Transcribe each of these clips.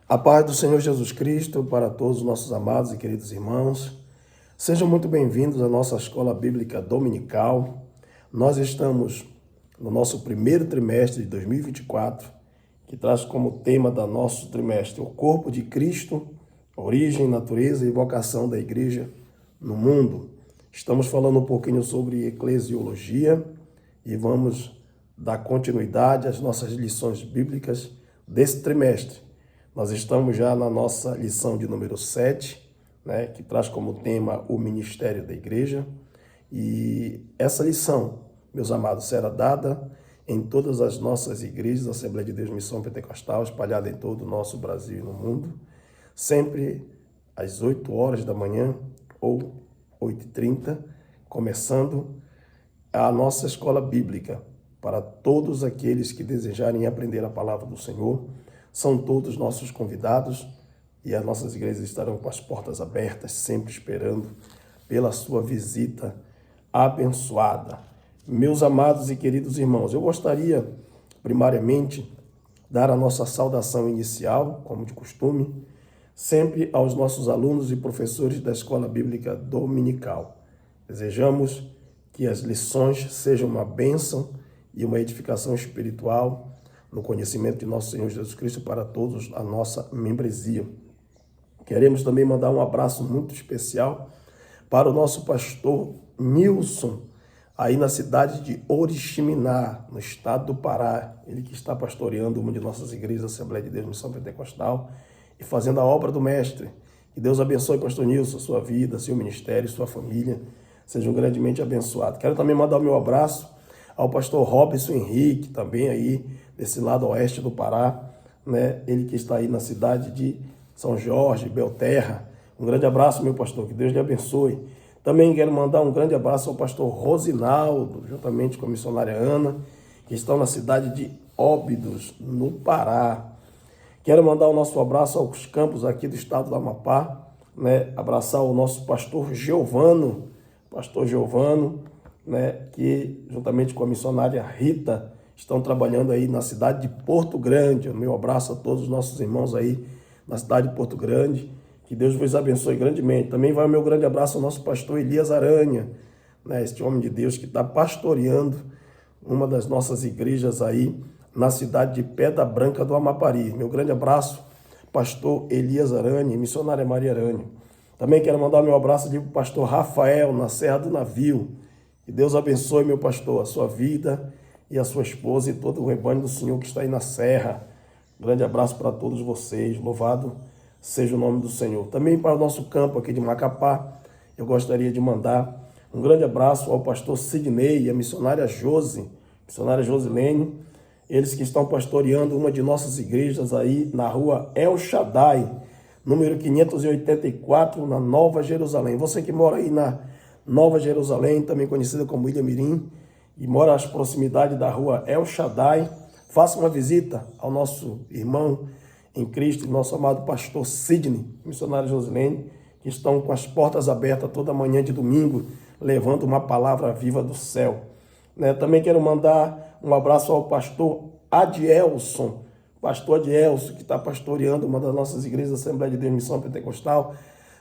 A paz do Senhor Jesus Cristo para todos os nossos amados e queridos irmãos. Sejam muito bem-vindos à nossa Escola Bíblica Dominical. Nós estamos no nosso primeiro trimestre de 2024, que traz como tema do nosso trimestre o corpo de Cristo, origem, natureza e vocação da igreja no mundo. Estamos falando um pouquinho sobre eclesiologia e vamos dar continuidade às nossas lições bíblicas desse trimestre. Nós estamos já na nossa lição de número 7, que traz como tema o ministério da igreja. E essa lição, meus amados, será dada em todas as nossas igrejas, Assembleia de Deus Missão Pentecostal, espalhada em todo o nosso Brasil e no mundo, sempre às 8 horas da manhã ou 8h30, começando a nossa escola bíblica para todos aqueles que desejarem aprender a palavra do Senhor. São todos nossos convidados e as nossas igrejas estarão com as portas abertas, sempre esperando pela sua visita abençoada. Meus amados e queridos irmãos, eu gostaria, primariamente, dar a nossa saudação inicial, como de costume, sempre aos nossos alunos e professores da Escola Bíblica Dominical. Desejamos que as lições sejam uma bênção e uma edificação espiritual no conhecimento de nosso Senhor Jesus Cristo para todos a nossa membresia. Queremos também mandar um abraço muito especial para o nosso pastor Nilson, aí na cidade de Oriximiná, no estado do Pará. Ele que está pastoreando uma de nossas igrejas, Assembleia de Deus Missão Pentecostal, e fazendo a obra do Mestre. Que Deus abençoe, pastor Nilson, sua vida, seu ministério, sua família, sejam grandemente abençoados. Quero também mandar o meu abraço ao pastor Robson Henrique, também aí desse lado oeste do Pará, ele que está aí na cidade de São Jorge, Belterra. Um grande abraço, meu pastor, que Deus lhe abençoe. Também quero mandar um grande abraço ao pastor Rosinaldo, juntamente com a missionária Ana, que estão na cidade de Óbidos, no Pará. Quero mandar o nosso abraço aos campos aqui do estado do Amapá, abraçar o nosso pastor Giovano, que juntamente com a missionária Rita estão trabalhando aí na cidade de Porto Grande. O meu abraço a todos os nossos irmãos aí na cidade de Porto Grande. Que Deus vos abençoe grandemente. Também vai o meu grande abraço ao nosso pastor Elias Aranha, este homem de Deus que está pastoreando uma das nossas igrejas aí na cidade de Pedra Branca do Amapari. Meu grande abraço, pastor Elias Aranha e missionária Maria Aranha. Também quero mandar meu abraço para o pastor Rafael, na Serra do Navio. Que Deus abençoe, meu pastor, a sua vida e a sua esposa e todo o rebanho do Senhor que está aí na Serra. Grande abraço para todos vocês. Louvado seja o nome do Senhor. Também para o nosso campo aqui de Macapá, eu gostaria de mandar um grande abraço ao pastor Sidney e a missionária Josilene, eles que estão pastoreando uma de nossas igrejas aí na rua El Shaddai, número 584, na Nova Jerusalém. Você que mora aí na Nova Jerusalém, também conhecida como Ilha Mirim, e mora às proximidades da rua El Shaddai, faça uma visita ao nosso irmão em Cristo, nosso amado pastor Sidney, missionário Josilene, que estão com as portas abertas toda manhã de domingo, levando uma palavra viva do céu. Também quero mandar um abraço ao pastor Adielson, que está pastoreando uma das nossas igrejas da Assembleia de Deus Missão Pentecostal,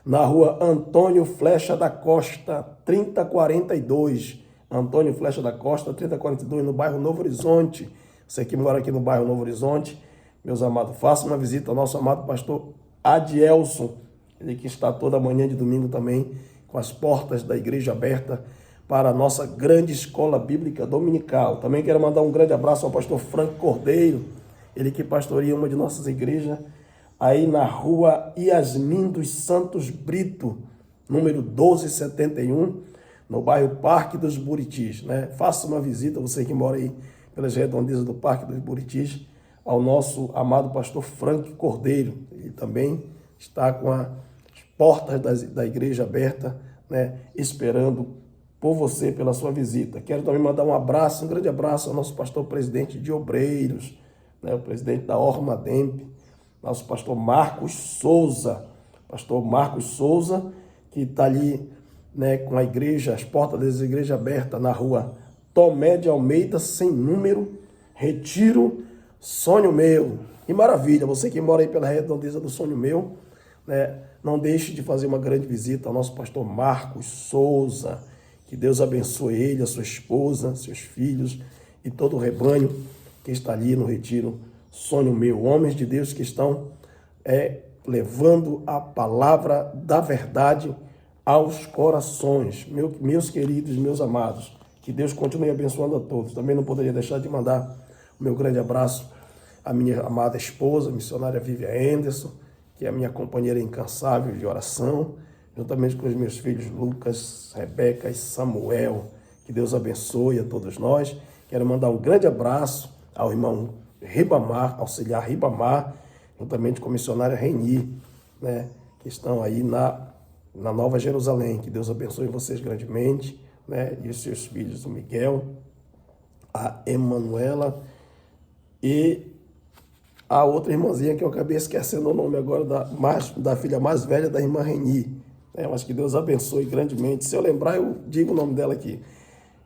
na rua Antônio Flecha da Costa, 3042. Antônio Flecha da Costa, 3042, no bairro Novo Horizonte. Você que mora aqui no bairro Novo Horizonte, meus amados, faça uma visita ao nosso amado pastor Adielson, ele que está toda manhã de domingo também com as portas da igreja aberta para a nossa grande escola bíblica dominical. Também quero mandar um grande abraço ao pastor Franco Cordeiro, ele que pastoreia uma de nossas igrejas aí na rua Yasmin dos Santos Brito, número 1271, no bairro Parque dos Buritis. Faça uma visita, você que mora aí pelas redondezas do Parque dos Buritis, ao nosso amado pastor Franco Cordeiro. Ele também está com as portas da igreja aberta, esperando por você, pela sua visita. Quero também mandar um grande abraço ao nosso pastor presidente de Obreiros, o presidente da Orma Demp, nosso pastor Marcos Souza, que está ali com a igreja, as portas da igreja abertas na rua Tomé de Almeida, sem número, Retiro, Sonho Meu. E maravilha, você que mora aí pela redondeza do Sonho Meu, né, não deixe de fazer uma grande visita ao nosso pastor Marcos Souza. Que Deus abençoe ele, a sua esposa, seus filhos e todo o rebanho que está ali no retiro Sonho Meu. Homens de Deus que estão levando a palavra da verdade aos corações. Meus queridos, meus amados, que Deus continue abençoando a todos. Também não poderia deixar de mandar o meu grande abraço à minha amada esposa, a missionária Vivian Anderson, que é a minha companheira incansável de oração, juntamente com os meus filhos Lucas, Rebeca e Samuel. Que Deus abençoe a todos nós. Quero mandar um grande abraço ao irmão Ribamar, auxiliar Ribamar, juntamente com a missionária Reni, né, que estão aí na Nova Jerusalém. Que Deus abençoe vocês grandemente, né, e os seus filhos, o Miguel, a Emanuela e a outra irmãzinha que eu acabei esquecendo o nome agora, da filha mais velha da irmã Reni. Mas que Deus abençoe grandemente. Se eu lembrar, eu digo o nome dela aqui.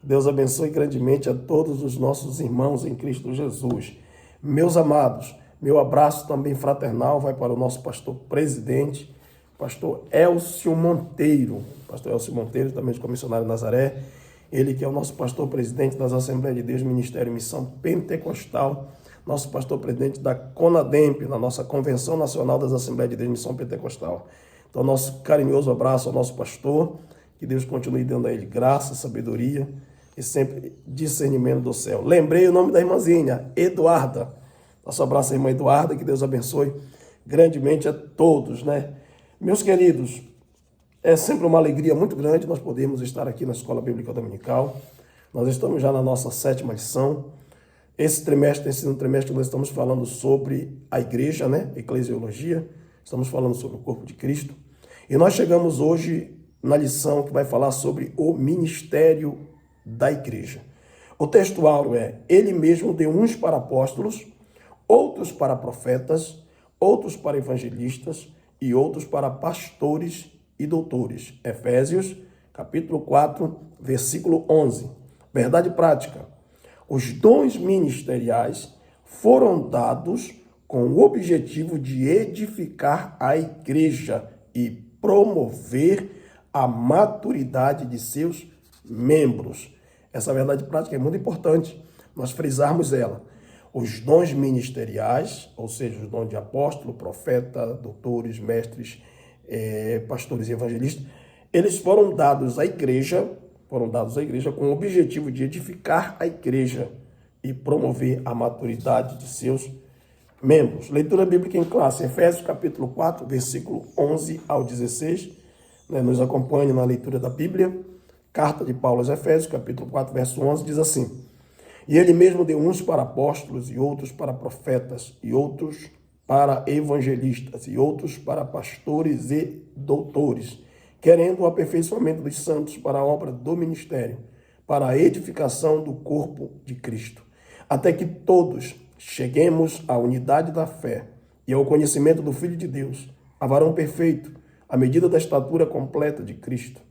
Deus abençoe grandemente a todos os nossos irmãos em Cristo Jesus. Meus amados, meu abraço também fraternal vai para o nosso pastor presidente, pastor Elcio Monteiro. Pastor Elcio Monteiro, também de Comissionário Nazaré. Ele que é o nosso pastor presidente das Assembleias de Deus, Ministério e Missão Pentecostal. Nosso pastor presidente da CONADEMP, na nossa Convenção Nacional das Assembleias de Deus, Missão Pentecostal. Então, nosso carinhoso abraço ao nosso pastor, que Deus continue dando a ele graça, sabedoria e sempre discernimento do céu. Lembrei o nome da irmãzinha, Eduarda. Nosso abraço à irmã Eduarda, que Deus abençoe grandemente a todos, né? Meus queridos, é sempre uma alegria muito grande nós podermos estar aqui na Escola Bíblica Dominical. Nós estamos já na nossa 7ª lição. Esse trimestre tem sido um trimestre que nós estamos falando sobre a igreja, né? Eclesiologia. Estamos falando sobre o corpo de Cristo. E nós chegamos hoje na lição que vai falar sobre o ministério da igreja. O textual é: ele mesmo deu uns para apóstolos, outros para profetas, outros para evangelistas e outros para pastores e doutores. Efésios, capítulo 4, versículo 11. Verdade prática. Os dons ministeriais foram dados com o objetivo de edificar a igreja e promover a maturidade de seus membros. Essa verdade prática é muito importante nós frisarmos ela. Os dons ministeriais, ou seja, os dons de apóstolo, profeta, doutores, mestres, pastores e evangelistas, eles foram dados à igreja com o objetivo de edificar a igreja e promover a maturidade de seus membros. Leitura bíblica em classe, Efésios capítulo 4, versículo 11 ao 16. Nos acompanhe na leitura da Bíblia. Carta de Paulo aos Efésios, capítulo 4, verso 11, diz assim: e ele mesmo deu uns para apóstolos, e outros para profetas, e outros para evangelistas, e outros para pastores e doutores, querendo o aperfeiçoamento dos santos para a obra do ministério, para a edificação do corpo de Cristo, até que todos cheguemos à unidade da fé e ao conhecimento do Filho de Deus, a varão perfeito, à medida da estatura completa de Cristo,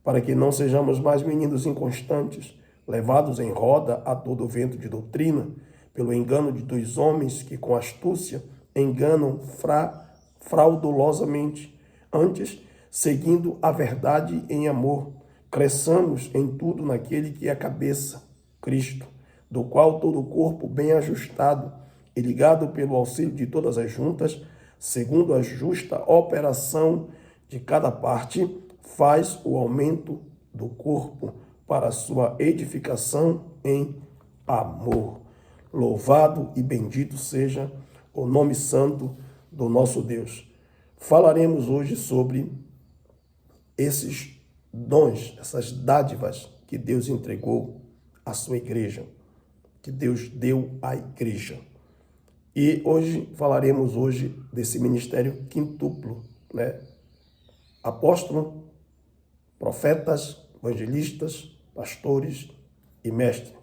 para que não sejamos mais meninos inconstantes, levados em roda a todo vento de doutrina, pelo engano de dois homens que com astúcia enganam fraudulosamente. Antes, seguindo a verdade em amor, cresçamos em tudo naquele que é a cabeça, Cristo, do qual todo o corpo bem ajustado e ligado pelo auxílio de todas as juntas, segundo a justa operação de cada parte, faz o aumento do corpo para a sua edificação em amor. Louvado e bendito seja o nome santo do nosso Deus. Falaremos hoje sobre esses dons, essas dádivas que Deus entregou à sua igreja, que Deus deu à igreja. E falaremos desse ministério quintuplo, né? Apóstolo, profetas, evangelistas, pastores e mestres.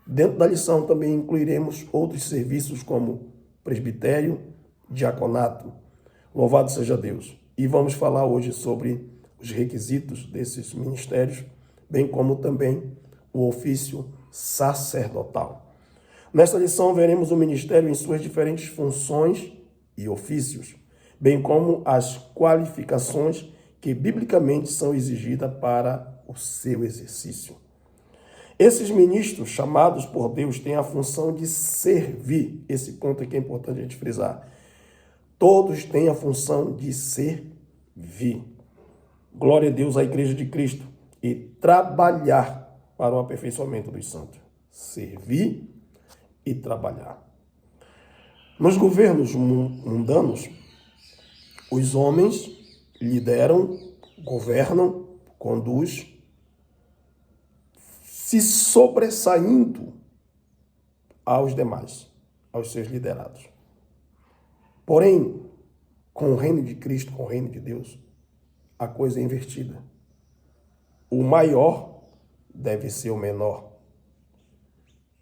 Dentro da lição também incluiremos outros serviços como presbitério, diaconato. Louvado seja Deus. E vamos falar hoje sobre os requisitos desses ministérios, bem como também o ofício sacerdotal. Nesta lição, veremos o ministério em suas diferentes funções e ofícios, bem como as qualificações que biblicamente são exigidas para o seu exercício. Esses ministros chamados por Deus têm a função de servir. Esse ponto aqui é importante a gente frisar. Todos têm a função de servir. Glória a Deus, à Igreja de Cristo. E trabalhar para o aperfeiçoamento dos santos. Servir e trabalhar. Nos governos mundanos, os homens lideram, governam, conduzem, se sobressaindo aos demais, aos seus liderados. Porém, com o reino de Cristo, com o reino de Deus, a coisa é invertida. O maior deve ser o menor.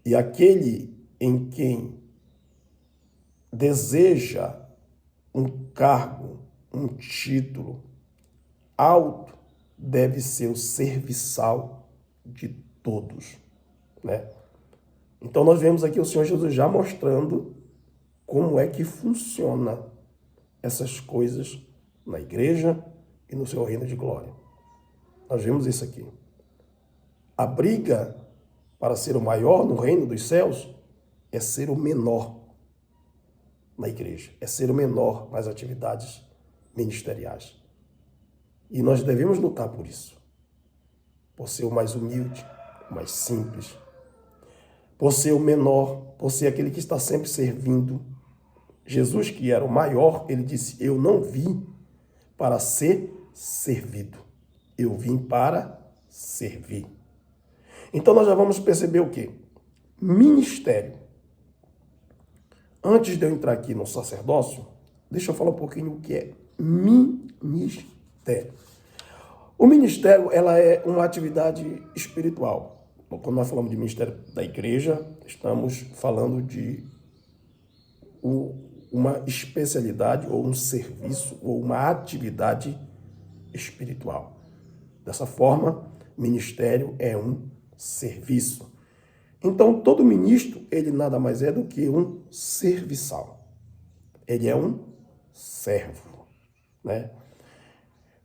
E aquele em quem deseja um cargo, um título alto, deve ser o serviçal de todos, né? Então nós vemos aqui o Senhor Jesus já mostrando como é que funciona essas coisas na igreja e no seu reino de glória. Nós vemos isso aqui. A briga para ser o maior no reino dos céus é ser o menor na igreja, é ser o menor nas atividades ministeriais. E nós devemos lutar por isso, por ser o mais humilde, o mais simples, por ser o menor, por ser aquele que está sempre servindo. Jesus, que era o maior, ele disse: eu não vim para ser servido, eu vim para servir. Então nós já vamos perceber o quê? Ministério. Antes de eu entrar aqui no sacerdócio, deixa eu falar um pouquinho o que é ministério. O ministério, ela é uma atividade espiritual. Quando nós falamos de ministério da igreja, estamos falando de uma especialidade ou um serviço ou uma atividade espiritual. Dessa forma, ministério é um serviço. Então, todo ministro, ele nada mais é do que um serviçal. Ele é um servo, né?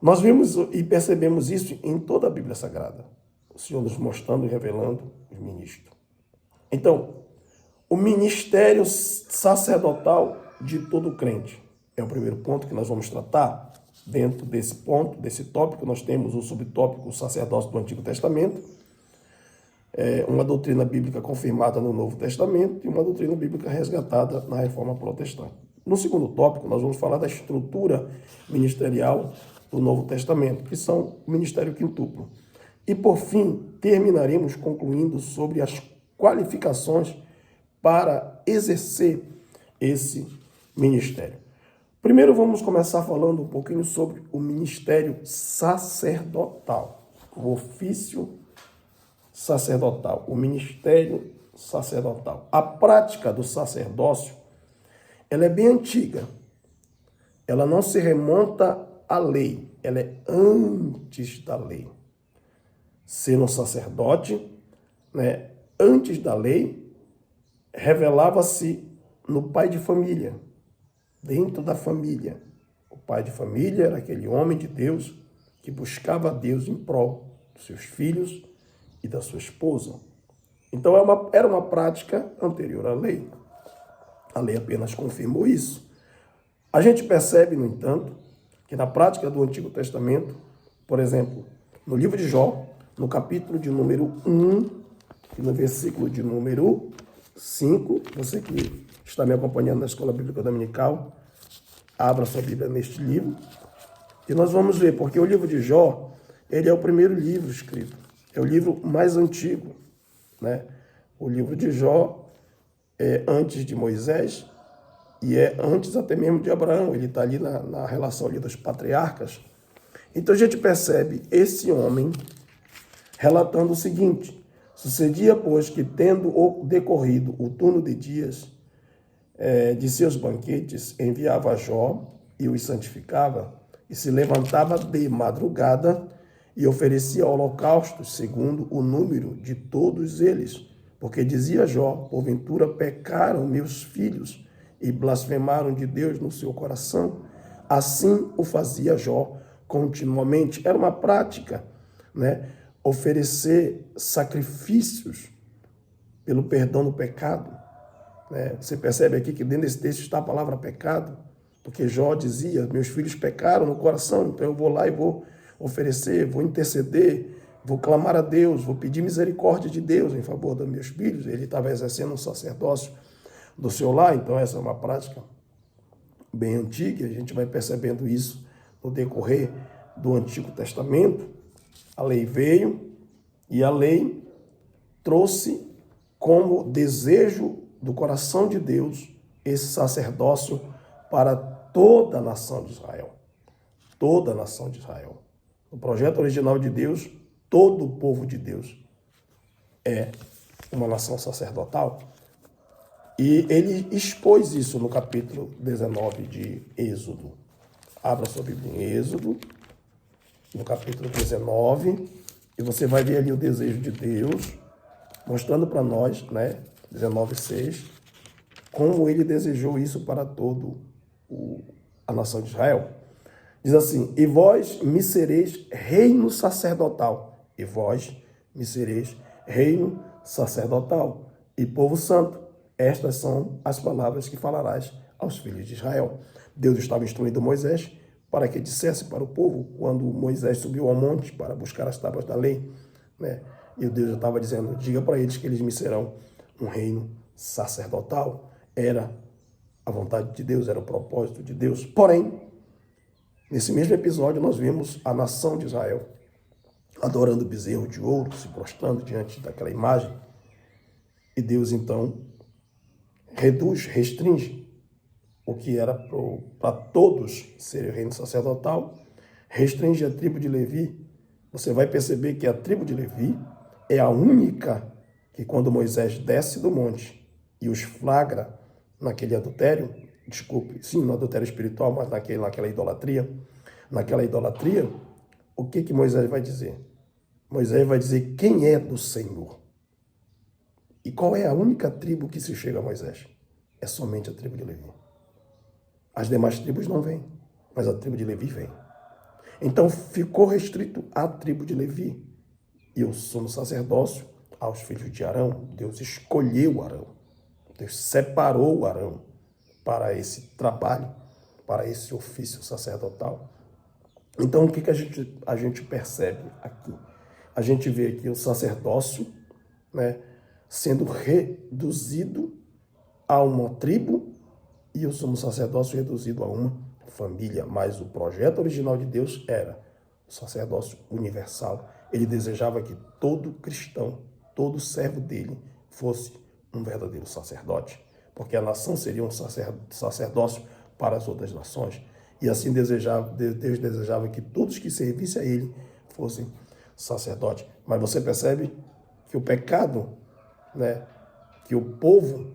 Nós vimos e percebemos isso em toda a Bíblia Sagrada. O Senhor nos mostrando e revelando os ministros. Então, o ministério sacerdotal de todo crente é o primeiro ponto que nós vamos tratar. Dentro desse ponto, desse tópico, nós temos o subtópico, o sacerdócio do Antigo Testamento, uma doutrina bíblica confirmada no Novo Testamento e uma doutrina bíblica resgatada na Reforma Protestante. No segundo tópico, nós vamos falar da estrutura ministerial do Novo Testamento, que são o ministério quintuplo. E, por fim, terminaremos concluindo sobre as qualificações para exercer esse ministério. Primeiro, vamos começar falando um pouquinho sobre o ministério sacerdotal, o ofício sacerdotal, o ministério sacerdotal. A prática do sacerdócio, ela é bem antiga. Ela não se remonta à lei, ela é antes da lei. Ser um sacerdote, né, antes da lei, revelava-se no pai de família, dentro da família. O pai de família era aquele homem de Deus que buscava a Deus em prol dos seus filhos e da sua esposa. Então era uma prática anterior à lei. A lei apenas confirmou isso. A gente percebe, no entanto, que na prática do Antigo Testamento, por exemplo, no livro de Jó, no capítulo de número 1 e no versículo de número 5, você que está me acompanhando na Escola Bíblica Dominical, abra sua Bíblia neste livro e nós vamos ver, porque o livro de Jó, ele é o primeiro livro escrito, é o livro mais antigo, né? O livro de Jó é antes de Moisés e é antes até mesmo de Abraão, ele está ali na relação ali dos patriarcas. Então a gente percebe esse homem relatando o seguinte: sucedia, pois, que tendo decorrido o turno de dias de seus banquetes, enviava a Jó e os santificava, e se levantava de madrugada e oferecia holocaustos segundo o número de todos eles, Porque dizia Jó, porventura pecaram meus filhos e blasfemaram de Deus no seu coração. Assim o fazia Jó continuamente. Era uma prática, né? Oferecer sacrifícios pelo perdão do pecado. Né? Você percebe aqui que dentro desse texto está a palavra pecado, porque Jó dizia, meus filhos pecaram no coração, então eu vou lá e vou oferecer, vou interceder, vou clamar a Deus, vou pedir misericórdia de Deus em favor dos meus filhos. Ele estava exercendo um sacerdócio do seu lar, então essa é uma prática bem antiga, a gente vai percebendo isso no decorrer do Antigo Testamento. A lei veio e a lei trouxe como desejo do coração de Deus esse sacerdócio para toda a nação de Israel. Toda a nação de Israel. No projeto original de Deus, todo o povo de Deus é uma nação sacerdotal. E ele expôs isso no capítulo 19 de Êxodo. Abra sua Bíblia em Êxodo, no capítulo 19, e você vai ver ali o desejo de Deus, mostrando para nós, né, 19:6, como ele desejou isso para toda a nação de Israel. Diz assim, e vós me sereis reino sacerdotal, e vós me sereis reino sacerdotal e povo santo. Estas são as palavras que falarás aos filhos de Israel. Deus estava instruindo Moisés para que dissesse para o povo, quando Moisés subiu ao monte para buscar as tábuas da lei, né? E o Deus já estava dizendo, diga para eles que eles me serão um reino sacerdotal. Era a vontade de Deus, era o propósito de Deus. Porém, nesse mesmo episódio, nós vimos a nação de Israel adorando o bezerro de ouro, se prostrando diante daquela imagem. E Deus, então, restringe o que era para todos ser o reino sacerdotal, restringe a tribo de Levi. Você vai perceber que a tribo de Levi é a única que, quando Moisés desce do monte e os flagra naquele adultério, no adultério espiritual, mas naquela idolatria, o que Moisés vai dizer? Moisés vai dizer quem é do Senhor. E qual é a única tribo que se chega a Moisés? É somente a tribo de Levi. As demais tribos não vêm, mas a tribo de Levi vem. Então ficou restrito à tribo de Levi. E o sumo sacerdócio aos filhos de Arão. Deus escolheu Arão. Deus separou Arão para esse trabalho, para esse ofício sacerdotal. Então o que a gente percebe aqui? A gente vê aqui o sacerdócio, né, sendo reduzido a uma tribo e o sumo sacerdócio reduzido a uma família. Mas o projeto original de Deus era o sacerdócio universal. Ele desejava que todo cristão, todo servo dele, fosse um verdadeiro sacerdote, porque a nação seria um sacerdócio para as outras nações. E assim Deus desejava que todos que servissem a ele fossem sacerdotes. Mas você percebe que o pecado, né, que o povo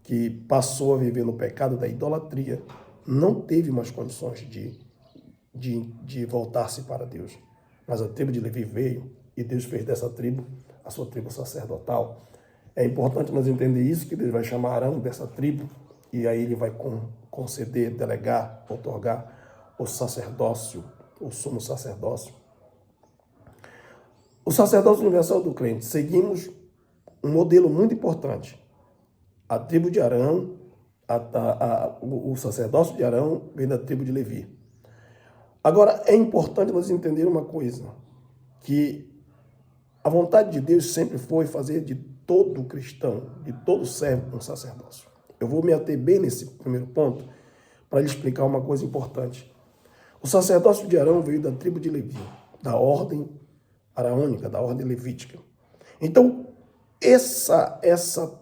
que passou a viver no pecado da idolatria não teve mais condições de voltar-se para Deus. Mas a tribo de Levi veio e Deus fez dessa tribo a sua tribo sacerdotal. É importante nós entender isso, que Deus vai chamar Arão dessa tribo e aí ele vai conceder, delegar, otorgar o sacerdócio, o sumo sacerdócio. O sacerdócio universal do crente, seguimos um modelo muito importante. A tribo de Arão, o sacerdócio de Arão vem da tribo de Levi. Agora, é importante nós entendermos uma coisa, que a vontade de Deus sempre foi fazer de todo cristão, de todo servo, um sacerdócio. Eu vou me ater bem nesse primeiro ponto para lhe explicar uma coisa importante. O sacerdócio de Arão veio da tribo de Levi, da ordem araônica, da ordem levítica. Então, essa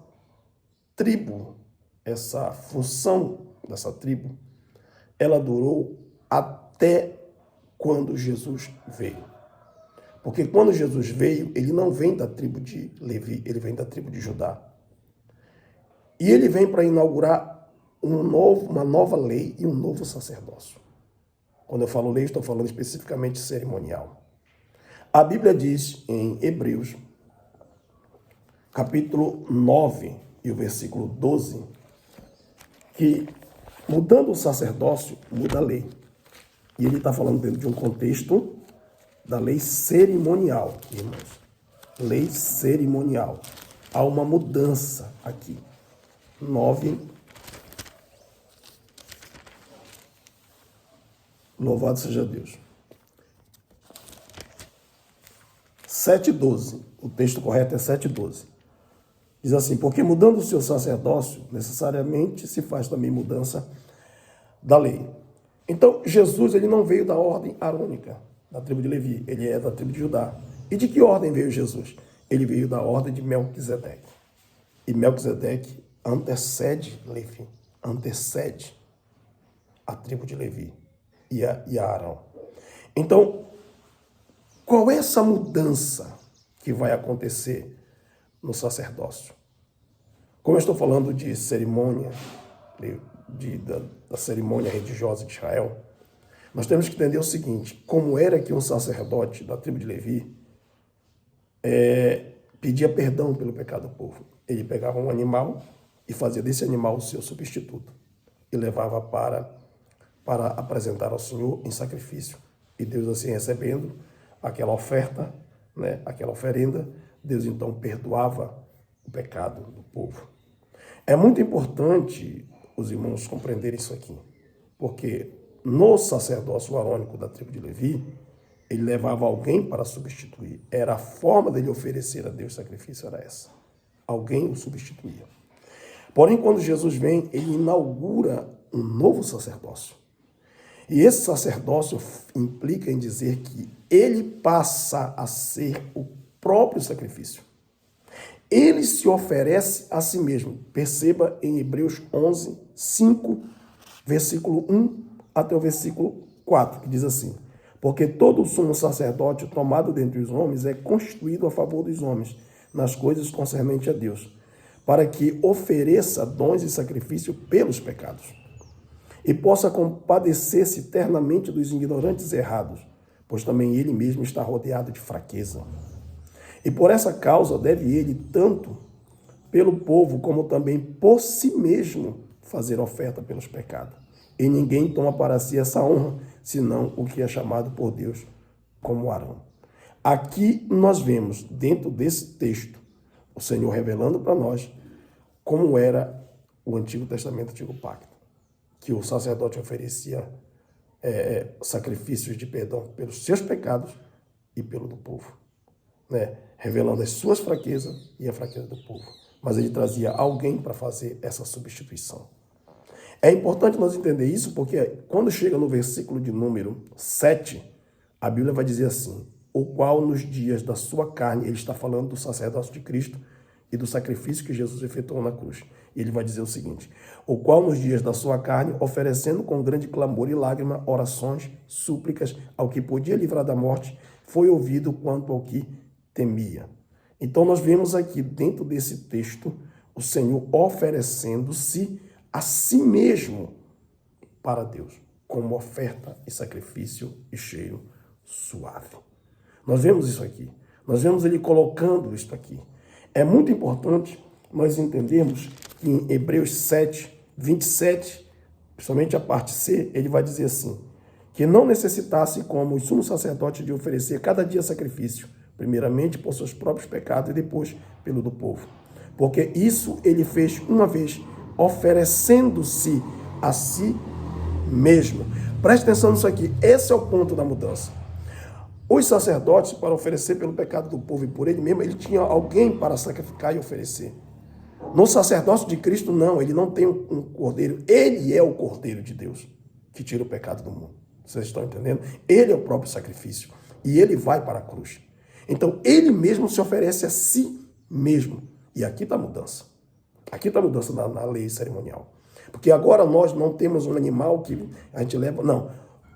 tribo, essa função dessa tribo, ela durou até quando Jesus veio. Porque quando Jesus veio, ele não vem da tribo de Levi, ele vem da tribo de Judá. E ele vem para inaugurar uma nova lei e um novo sacerdócio. Quando eu falo lei, estou falando especificamente cerimonial. A Bíblia diz em Hebreus, capítulo 9 e o versículo 12, que mudando o sacerdócio, muda a lei. E ele está falando dentro de um contexto da lei cerimonial, irmãos. Lei cerimonial. Há uma mudança aqui. 9. Louvado seja Deus. 7:12. O texto correto é 7:12. Diz assim: porque mudando o seu sacerdócio, necessariamente se faz também mudança da lei. Então, Jesus ele não veio da ordem arônica, da tribo de Levi, ele é da tribo de Judá. E de que ordem veio Jesus? Ele veio da ordem de Melquisedeque. E Melquisedeque antecede Levi, antecede a tribo de Levi e a Arão. Então, qual é essa mudança que vai acontecer no sacerdócio? Como eu estou falando de cerimônia, da cerimônia religiosa de Israel, nós temos que entender o seguinte: como era que um sacerdote da tribo de Levi pedia perdão pelo pecado do povo? Ele pegava um animal e fazia desse animal o seu substituto e levava para apresentar ao Senhor em sacrifício. E Deus, assim, recebendo aquela oferta, né, aquela oferenda, Deus então perdoava o pecado do povo. É muito importante os irmãos compreenderem isso aqui, porque no sacerdócio arônico da tribo de Levi, ele levava alguém para substituir. Era a forma dele oferecer a Deus sacrifício, era essa. Alguém o substituía. Porém, quando Jesus vem, ele inaugura um novo sacerdócio. E esse sacerdócio implica em dizer que ele passa a ser o próprio sacrifício. Ele se oferece a si mesmo. Perceba em Hebreus 11, 5, versículo 1 até o versículo 4, que diz assim: porque todo sumo sacerdote tomado dentre os homens é constituído a favor dos homens, nas coisas concernentes a Deus, para que ofereça dons e sacrifício pelos pecados, e possa compadecer-se eternamente dos ignorantes e errados, pois também ele mesmo está rodeado de fraqueza. E por essa causa deve ele, tanto pelo povo como também por si mesmo, fazer oferta pelos pecados. E ninguém toma para si essa honra, senão o que é chamado por Deus como Arão. Aqui nós vemos, dentro desse texto, o Senhor revelando para nós como era o Antigo Testamento, o Antigo Pacto, que o sacerdote oferecia sacrifícios de perdão pelos seus pecados e pelo do povo, né? Revelando as suas fraquezas e a fraqueza do povo. Mas ele trazia alguém para fazer essa substituição. É importante nós entender isso, porque quando chega no versículo de número 7, a Bíblia vai dizer assim: o qual nos dias da sua carne, ele está falando do sacerdócio de Cristo e do sacrifício que Jesus efetuou na cruz. E ele vai dizer o seguinte: o qual nos dias da sua carne, oferecendo com grande clamor e lágrima, orações, súplicas ao que podia livrar da morte, foi ouvido quanto ao que temia. Então nós vemos aqui dentro desse texto o Senhor oferecendo-se a si mesmo para Deus, como oferta e sacrifício e cheiro suave. Nós vemos isso aqui. Nós vemos ele colocando isso aqui. É muito importante nós entendermos que em Hebreus 7, 27, principalmente a parte C, ele vai dizer assim: que não necessitasse, como o sumo sacerdote, de oferecer cada dia sacrifício, primeiramente por seus próprios pecados e depois pelo do povo. Porque isso ele fez uma vez, oferecendo-se a si mesmo. Preste atenção nisso aqui. Esse é o ponto da mudança. Os sacerdotes, para oferecer pelo pecado do povo e por ele mesmo, ele tinha alguém para sacrificar e oferecer. No sacerdócio de Cristo, não. Ele não tem um cordeiro. Ele é o cordeiro de Deus que tira o pecado do mundo. Vocês estão entendendo? Ele é o próprio sacrifício. E ele vai para a cruz. Então, ele mesmo se oferece a si mesmo. E aqui está a mudança. Aqui está a mudança na lei cerimonial. Porque agora nós não temos um animal que a gente leva. Não.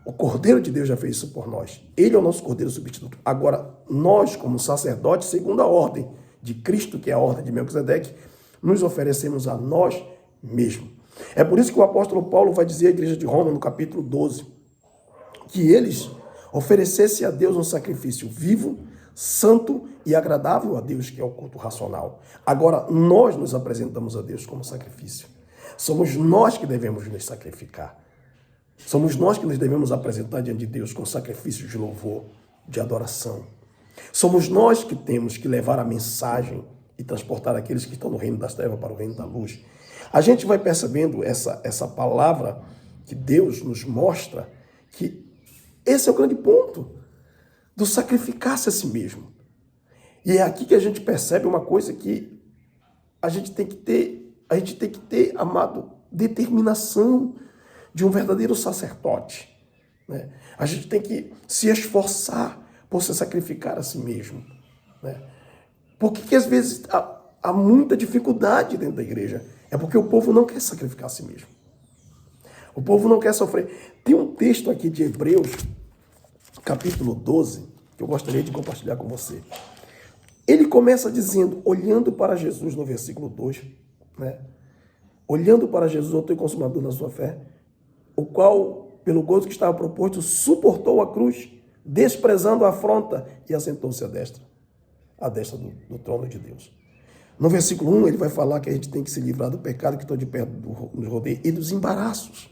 O Cordeiro de Deus já fez isso por nós. Ele é o nosso Cordeiro substituto. Agora, nós, como sacerdotes, segundo a ordem de Cristo, que é a ordem de Melquisedeque, nos oferecemos a nós mesmos. É por isso que o apóstolo Paulo vai dizer à igreja de Roma, no capítulo 12, que eles Oferecesse a Deus um sacrifício vivo, santo e agradável a Deus, que é o culto racional. Agora, nós nos apresentamos a Deus como sacrifício. Somos nós que devemos nos sacrificar. Somos nós que nos devemos apresentar diante de Deus com sacrifício de louvor, de adoração. Somos nós que temos que levar a mensagem e transportar aqueles que estão no reino das trevas para o reino da luz. A gente vai percebendo essa palavra que Deus nos mostra, que esse é o grande ponto, do sacrificar-se a si mesmo. E é aqui que a gente percebe uma coisa que a gente tem que ter, amado, determinação de um verdadeiro sacerdote, né? A gente tem que se esforçar por se sacrificar a si mesmo, né? Por que às vezes há muita dificuldade dentro da igreja? É porque o povo não quer sacrificar a si mesmo. O povo não quer sofrer. Tem um texto aqui de Hebreus, capítulo 12, que eu gostaria de compartilhar com você. Ele começa dizendo, olhando para Jesus, no versículo 2, né? Olhando para Jesus, o autor e consumador da sua fé, o qual, pelo gozo que estava proposto, suportou a cruz, desprezando a afronta, e assentou-se à destra do trono de Deus. No versículo 1, ele vai falar que a gente tem que se livrar do pecado que está de perto nos rodeia e dos embaraços.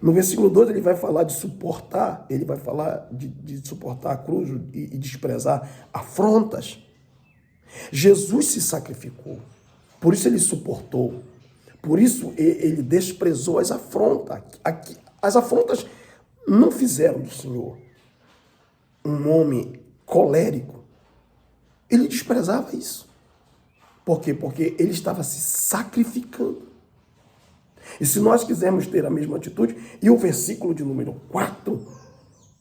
No versículo 2, ele vai falar de suportar, ele vai falar de suportar a cruz e desprezar afrontas. Jesus se sacrificou, por isso ele suportou, por isso ele desprezou as afrontas. As afrontas não fizeram do Senhor um homem colérico. Ele desprezava isso. Por quê? Porque ele estava se sacrificando. E se nós quisermos ter a mesma atitude, e o versículo de número 4,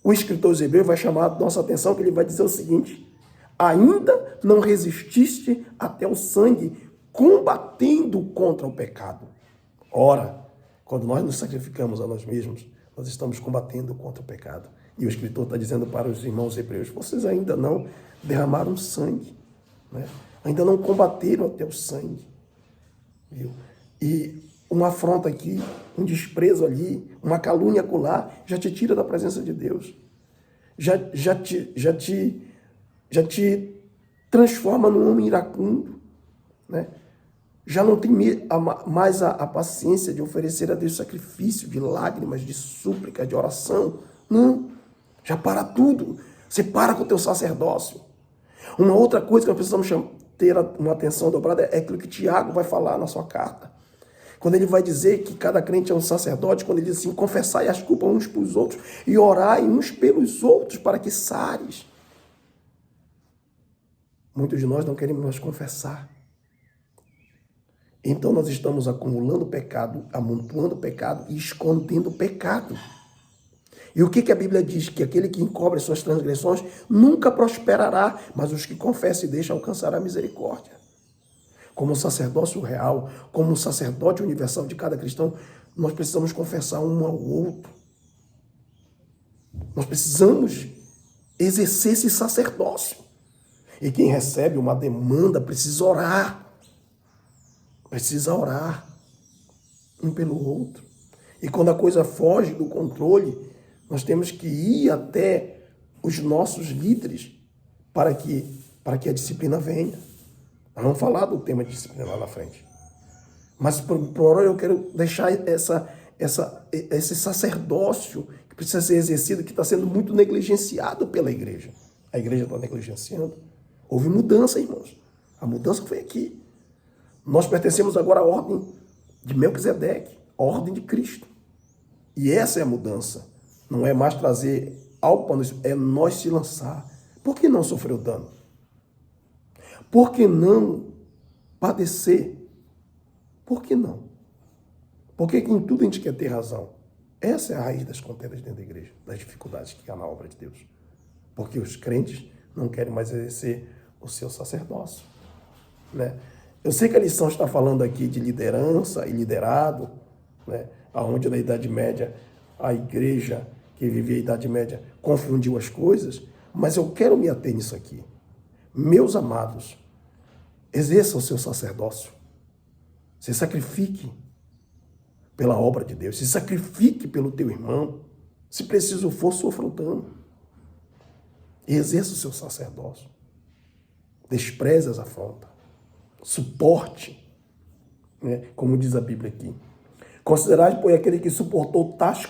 o escritor Hebreus vai chamar a nossa atenção, que ele vai dizer o seguinte: ainda não resististe até o sangue, combatendo contra o pecado. Ora, quando nós nos sacrificamos a nós mesmos, nós estamos combatendo contra o pecado. E o escritor está dizendo para os irmãos hebreus, vocês ainda não derramaram sangue, né? Ainda não combateram até o sangue. Viu? E uma afronta aqui, um desprezo ali, uma calúnia acolá, já te tira da presença de Deus. Já te transforma num homem iracundo, né? Já não tem mais a paciência de oferecer a Deus sacrifício, de lágrimas, de súplica, de oração. Não. Já para tudo. Você para com o teu sacerdócio. Uma outra coisa que nós precisamos ter uma atenção dobrada é aquilo que Tiago vai falar na sua carta. Quando ele vai dizer que cada crente é um sacerdote, quando ele diz assim, confessai as culpas uns para os outros e orai uns pelos outros para que sares. Muitos de nós não queremos mais confessar. Então nós estamos acumulando pecado, amontoando pecado e escondendo pecado. E o que a Bíblia diz? Que aquele que encobre suas transgressões nunca prosperará, mas os que confessam e deixam alcançar a misericórdia. Como sacerdócio real, como sacerdote universal de cada cristão, nós precisamos confessar um ao outro. Nós precisamos exercer esse sacerdócio. E quem recebe uma demanda precisa orar. Precisa orar um pelo outro. E quando a coisa foge do controle, nós temos que ir até os nossos líderes para que a disciplina venha. Nós vamos falar do tema de disciplina lá na frente. Mas por hora eu quero deixar esse sacerdócio que precisa ser exercido, que está sendo muito negligenciado pela igreja. A igreja está negligenciando. Houve mudança, irmãos. A mudança foi aqui. Nós pertencemos agora à ordem de Melquisedeque, a ordem de Cristo. E essa é a mudança. Não é mais trazer algo para nós, é nós se lançar. Por que não sofrer o dano? Por que não padecer? Por que não? Porque em tudo a gente quer ter razão. Essa é a raiz das contendas dentro da igreja, das dificuldades que há na obra de Deus. Porque os crentes não querem mais exercer o seu sacerdócio, né? Eu sei que a lição está falando aqui de liderança e liderado, né? Onde na Idade Média a igreja que vivia a Idade Média confundiu as coisas, mas eu quero me ater nisso aqui. Meus amados, exerça o seu sacerdócio. Se sacrifique pela obra de Deus. Se sacrifique pelo teu irmão. Se preciso for, sofra o dano. E exerça o seu sacerdócio. Despreze as afrontas. Suporte, né? Como diz a Bíblia aqui. Considerai, pois, aquele que suportou tais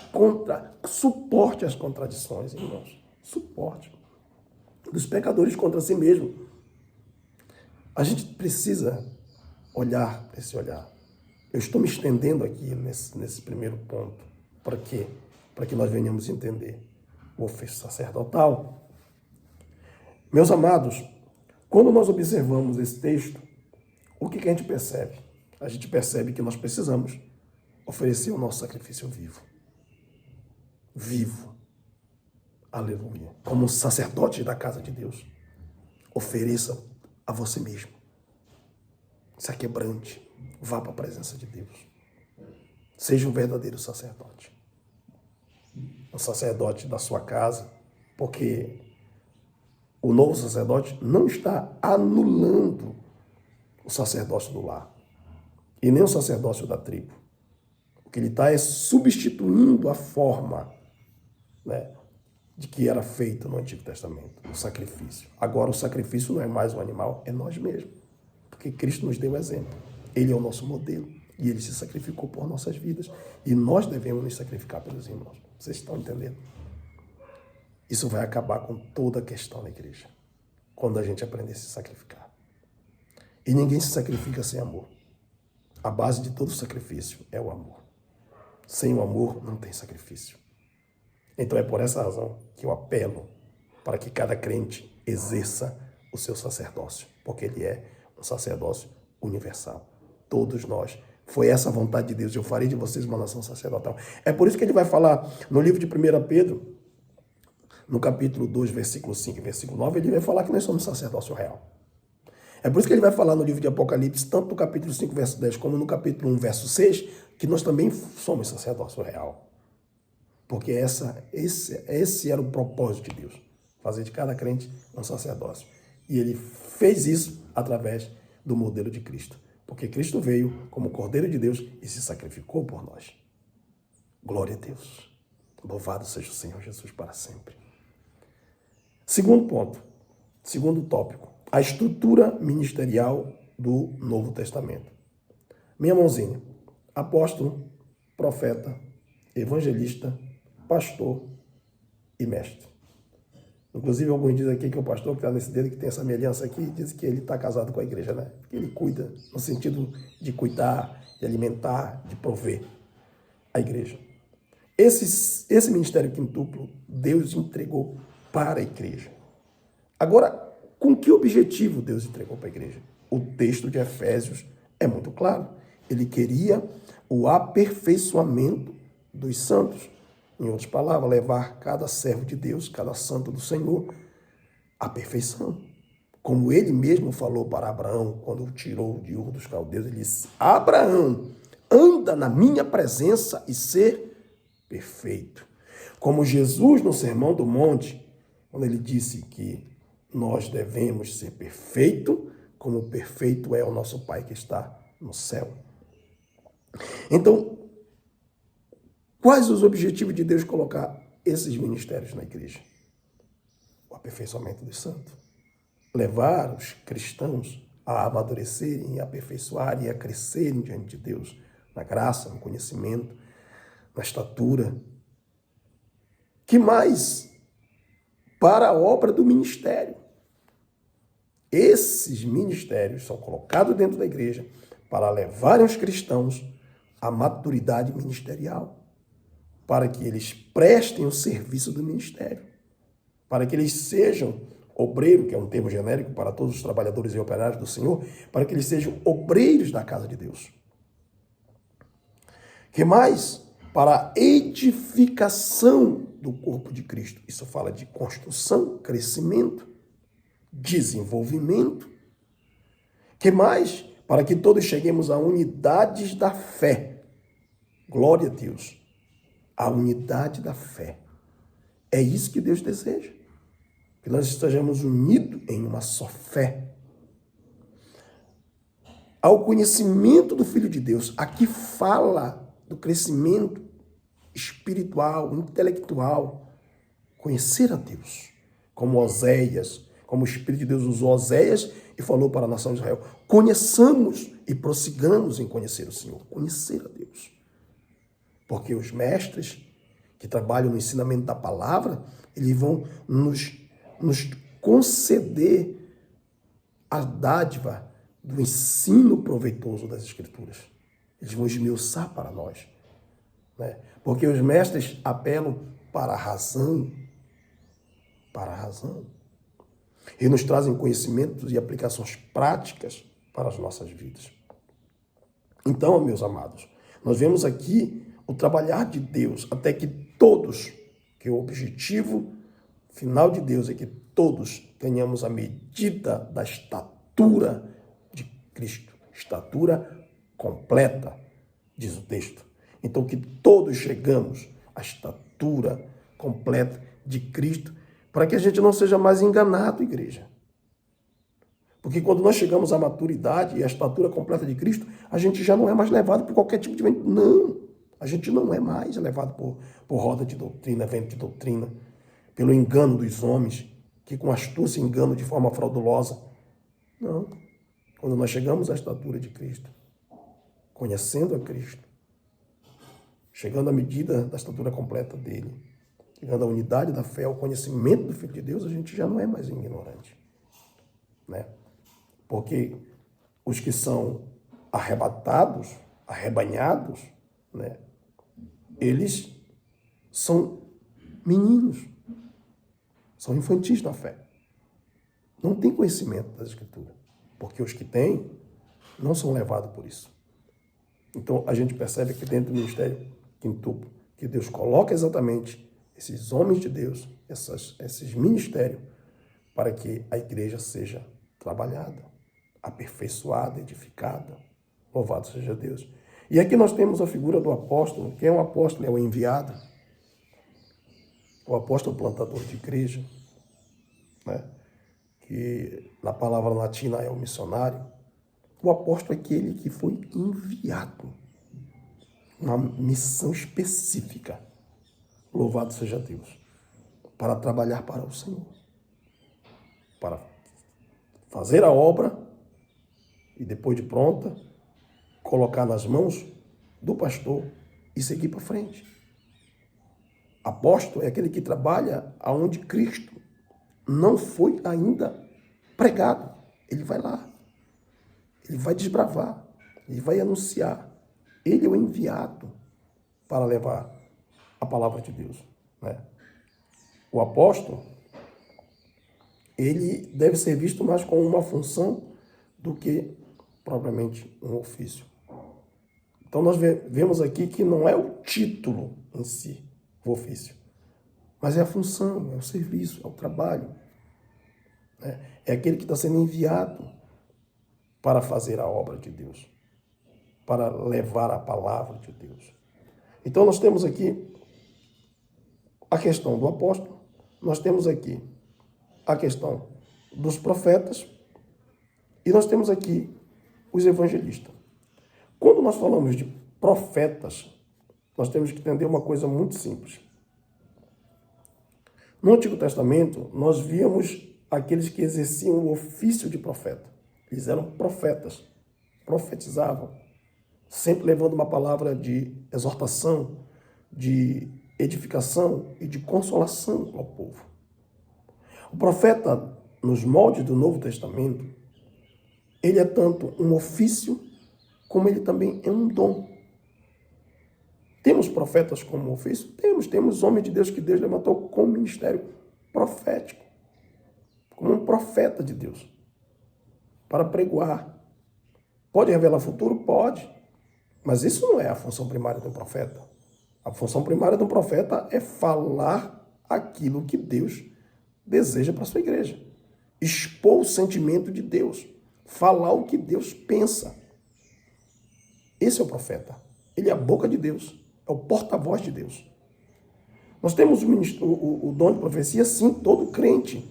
suporte as contradições, irmãos. Suporte. Dos pecadores contra si mesmo. A gente precisa olhar para esse olhar. Eu estou me estendendo aqui nesse primeiro ponto. Para quê? Para que nós venhamos entender o ofício sacerdotal. Meus amados, quando nós observamos esse texto, o que a gente percebe? A gente percebe que nós precisamos oferecer o nosso sacrifício vivo. Vivo. Aleluia. Como sacerdote da casa de Deus, ofereça a você mesmo. Se aquebrante. Vá para a presença de Deus. Seja um verdadeiro sacerdote. Um sacerdote da sua casa, porque o novo sacerdote não está anulando o sacerdócio do lar e nem o sacerdócio da tribo. O que ele está é substituindo a forma, né, de que era feito no Antigo Testamento, o sacrifício. Agora o sacrifício não é mais um animal, é nós mesmos, porque Cristo nos deu o exemplo. Ele é o nosso modelo e ele se sacrificou por nossas vidas e nós devemos nos sacrificar pelos irmãos. Vocês estão entendendo? Isso vai acabar com toda a questão da igreja, quando a gente aprender a se sacrificar. E ninguém se sacrifica sem amor. A base de todo sacrifício é o amor. Sem o amor não tem sacrifício. Então é por essa razão que eu apelo para que cada crente exerça o seu sacerdócio, porque ele é um sacerdócio universal. Todos nós. Foi essa a vontade de Deus. Eu farei de vocês uma nação sacerdotal. É por isso que ele vai falar no livro de 1 Pedro, no capítulo 2, versículo 5 e versículo 9, ele vai falar que nós somos sacerdócio real. É por isso que ele vai falar no livro de Apocalipse, tanto no capítulo 5, verso 10, como no capítulo 1, verso 6, que nós também somos sacerdócio real. Porque esse era o propósito de Deus, fazer de cada crente um sacerdócio. E ele fez isso através do modelo de Cristo. Porque Cristo veio como Cordeiro de Deus e se sacrificou por nós. Glória a Deus. Louvado seja o Senhor Jesus para sempre. Segundo ponto, segundo tópico, a estrutura ministerial do Novo Testamento. Minha mãozinha, apóstolo, profeta, evangelista, pastor e mestre. Inclusive, alguns dizem aqui que o pastor que está nesse dedo, que tem essa semelhança aqui, diz que ele está casado com a igreja, né? Que ele cuida, no sentido de cuidar, de alimentar, de prover a igreja. Esse ministério quintuplo, Deus entregou para a igreja. Agora, com que objetivo Deus entregou para a igreja? O texto de Efésios é muito claro. Ele queria o aperfeiçoamento dos santos. Em outras palavras, levar cada servo de Deus, cada santo do Senhor, à perfeição. Como ele mesmo falou para Abraão, quando o tirou de Ur dos Caldeus, ele disse: Abraão, anda na minha presença e ser perfeito. Como Jesus no Sermão do Monte, quando ele disse que nós devemos ser perfeito, como perfeito é o nosso Pai que está no céu. Então, quais os objetivos de Deus colocar esses ministérios na igreja? O aperfeiçoamento dos santos. Levar os cristãos a amadurecerem, a aperfeiçoarem e a crescerem diante de Deus, na graça, no conhecimento, na estatura. Que mais? Para a obra do ministério. Esses ministérios são colocados dentro da igreja para levarem os cristãos à maturidade ministerial, para que eles prestem o serviço do ministério, para que eles sejam obreiro, que é um termo genérico para todos os trabalhadores e operários do Senhor, para que eles sejam obreiros da casa de Deus. Que mais? Para a edificação do corpo de Cristo. Isso fala de construção, crescimento, desenvolvimento. Que mais? Para que todos cheguemos a unidades da fé. Glória a Deus. A unidade da fé. É isso que Deus deseja. Que nós estejamos unidos em uma só fé. Ao conhecimento do Filho de Deus. Aqui fala do crescimento espiritual, intelectual. Conhecer a Deus. como Oséias, como o Espírito de Deus usou Oséias e falou para a nação de Israel: conheçamos e prossigamos em conhecer o Senhor, conhecer a Deus. Porque os mestres que trabalham no ensinamento da palavra, eles vão nos conceder a dádiva do ensino proveitoso das Escrituras. Eles vão esmiuçar para nós, né? Porque os mestres apelam para a razão, e nos trazem conhecimentos e aplicações práticas para as nossas vidas. Então, meus amados, nós vemos aqui o trabalhar de Deus até que todos, que o objetivo final de Deus é que todos tenhamos a medida da estatura de Cristo, estatura completa, diz o texto. Então, que todos chegamos à estatura completa de Cristo, para que a gente não seja mais enganado, igreja. Porque quando nós chegamos à maturidade e à estatura completa de Cristo, a gente já não é mais levado por qualquer tipo de vento. Não, a gente não é mais levado por roda de doutrina, vento de doutrina, pelo engano dos homens, que com astúcia enganam de forma fraudulosa. Não. Quando nós chegamos à estatura de Cristo, conhecendo a Cristo, chegando à medida da estatura completa dele, chegando à unidade da fé, ao conhecimento do Filho de Deus, a gente já não é mais ignorante, né? Porque os que são arrebatados, arrebanhados, né? Eles são meninos, são infantis na fé. Não tem conhecimento das Escrituras, porque os que têm não são levados por isso. Então, a gente percebe que dentro do ministério quintuple, que Deus coloca exatamente esses homens de Deus, esses ministérios, para que a igreja seja trabalhada, aperfeiçoada, edificada. Louvado seja Deus. E aqui nós temos a figura do apóstolo. Quem é um apóstolo? É o enviado. O apóstolo plantador de igreja, né? Que na palavra latina é o missionário. O apóstolo é aquele que foi enviado, uma missão específica, louvado seja Deus, para trabalhar para o Senhor, para fazer a obra e depois de pronta, colocar nas mãos do pastor e seguir para frente. Apóstolo é aquele que trabalha aonde Cristo não foi ainda pregado. Ele vai lá, ele vai desbravar, ele vai anunciar. Ele é o enviado para levar a palavra de Deus, né? O apóstolo, ele deve ser visto mais como uma função do que propriamente um ofício. Então nós vemos aqui que não é o título em si, o ofício, mas é a função, é o serviço, é o trabalho, né? É aquele que está sendo enviado para fazer a obra de Deus, para levar a palavra de Deus. Então nós temos aqui a questão do apóstolo, nós temos aqui a questão dos profetas e nós temos aqui os evangelistas. Quando nós falamos de profetas, nós temos que entender uma coisa muito simples. No Antigo Testamento, nós víamos aqueles que exerciam o ofício de profeta. Eles eram profetas, profetizavam, sempre levando uma palavra de exortação, de edificação e de consolação ao povo. O profeta, nos moldes do Novo Testamento, ele é tanto um ofício, como ele também é um dom. Temos profetas como ofício? Temos homens de Deus que Deus levantou como ministério profético, como um profeta de Deus, para pregoar. Pode revelar futuro? Pode. Mas isso não é a função primária de um profeta. A função primária de um profeta é falar aquilo que Deus deseja para a sua igreja. Expor o sentimento de Deus. Falar o que Deus pensa. Esse é o profeta. Ele é a boca de Deus. É o porta-voz de Deus. Nós temos o dom de profecia, sim, todo crente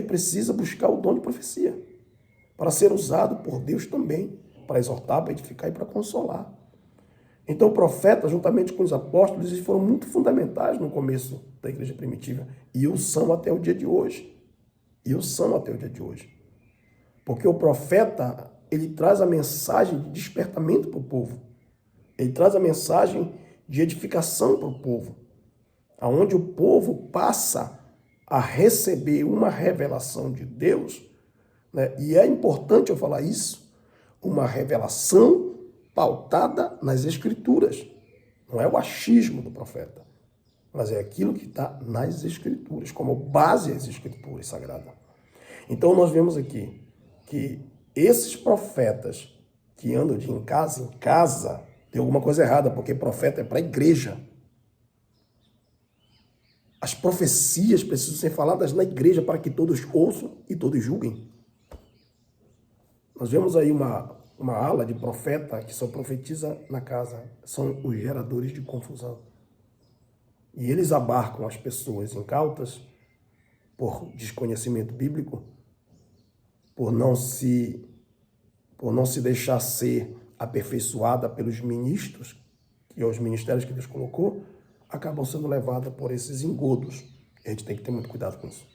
precisa buscar o dom de profecia para ser usado por Deus também, para exortar, para edificar e para consolar. Então, o profeta, juntamente com os apóstolos, eles foram muito fundamentais no começo da igreja primitiva. E o são até o dia de hoje. Porque o profeta, ele traz a mensagem de despertamento para o povo. Ele traz a mensagem de edificação para o povo. Onde o povo passa a receber uma revelação de Deus, né? E é importante eu falar isso, uma revelação pautada nas Escrituras. Não é o achismo do profeta, mas é aquilo que está nas Escrituras, como base às Escrituras sagradas. Então nós vemos aqui que esses profetas que andam de em casa, tem alguma coisa errada, porque profeta é para a igreja. As profecias precisam ser faladas na igreja para que todos ouçam e todos julguem. Nós vemos aí uma ala de profeta que só profetiza na casa. São os geradores de confusão. E eles abarcam as pessoas incautas por desconhecimento bíblico, por não se deixar ser aperfeiçoada pelos ministros, e aos ministérios que Deus colocou, acabam sendo levadas por esses engodos. A gente tem que ter muito cuidado com isso.